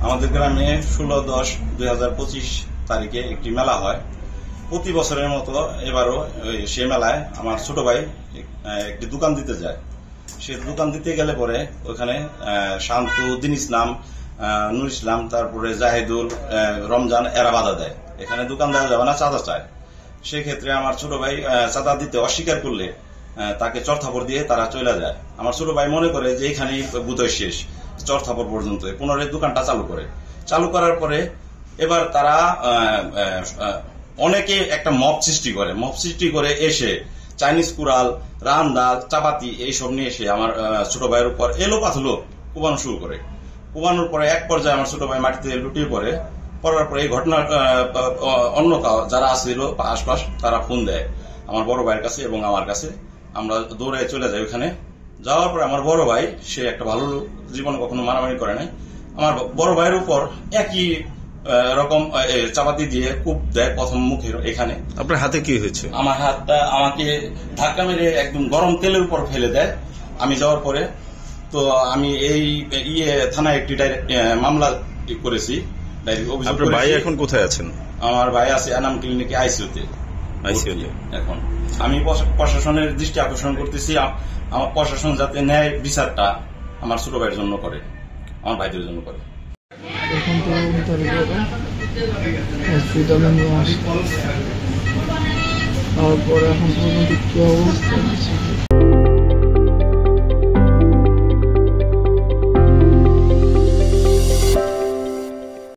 আমাদের গ্রামে 16/10/2025 তারিখে একটি মেলা হয়। প্রতি বছরের মতো এবারও সেই মেলায় আমার ছোট ভাই একটি দোকান দিতে যায়। সে দোকান দিতে গেলে পরে ওখানে শান্তু, দিন ইসলাম, নুর ইসলাম, তারপরে জাহিদুল, রমজান এরা বাধা দেয়। এখানে দোকান দেওয়া যাবে না, চাঁদা চায়। সেক্ষেত্রে আমার ছোট ভাই চাঁদা দিতে অস্বীকার করলে তাকে চড়থাপড় দিয়ে তারা চলে যায়। আমার ছোট ভাই মনে করে যে এখানেই বোধহয় শেষ, চড়থাপড় পর্যন্ত পুনরায় দোকানটা চালু করার পরে এবার তারা অনেকে একটা মব সৃষ্টি করে এসে চাইনিজ কুড়াল, রান্দা, চাপাতি এইসব নিয়ে এসে আমার ছোট ভাইয়ের উপর এলোপাথুলো কোবানো শুরু করে। কোবানোর পরে এক পর্যায়ে আমার ছোট ভাই মাটিতে লুটিয়ে পড়ার পরে এই ঘটনার অন্য যারা আসছিল আশপাশ তারা ফোন দেয় আমার বড় ভাইয়ের কাছে এবং আমার কাছে। আমরা দৌড়ে চলে যাই। ওখানে যাওয়ার পরে আমার বড় ভাই, সে একটা ভালো লোক, জীবনে কখনো মারামারি করে নাই, আমার বড় ভাইয়ের উপর একই রকম চাপাতি দিয়ে কূপ দেয় প্রথম মুখের এখানে। আপনার হাতে কি হয়েছে? আমার হাতটা আমাকে ধাক্কা মেরে একদম গরম তেলের উপর ফেলে দেয়। আমি যাওয়ার পরে তো আমি এই থানায় একটি মামলা করেছি। আপনার ভাই এখন কোথায় আছেন? আমার ভাই আছে এনাম ক্লিনিকে আইসিইউতে। এখন আমি প্রশাসনের দৃষ্টি আকর্ষণ করতেছি, আমার প্রশাসন যাতে ন্যায় বিচারটা আমার ছোট ভাইয়ের জন্য করে, আমার ভাইদের জন্য করে। এখন তো হসপিটালে নিয়ে আসি, তারপরে এখন পর্যন্ত কি অবস্থা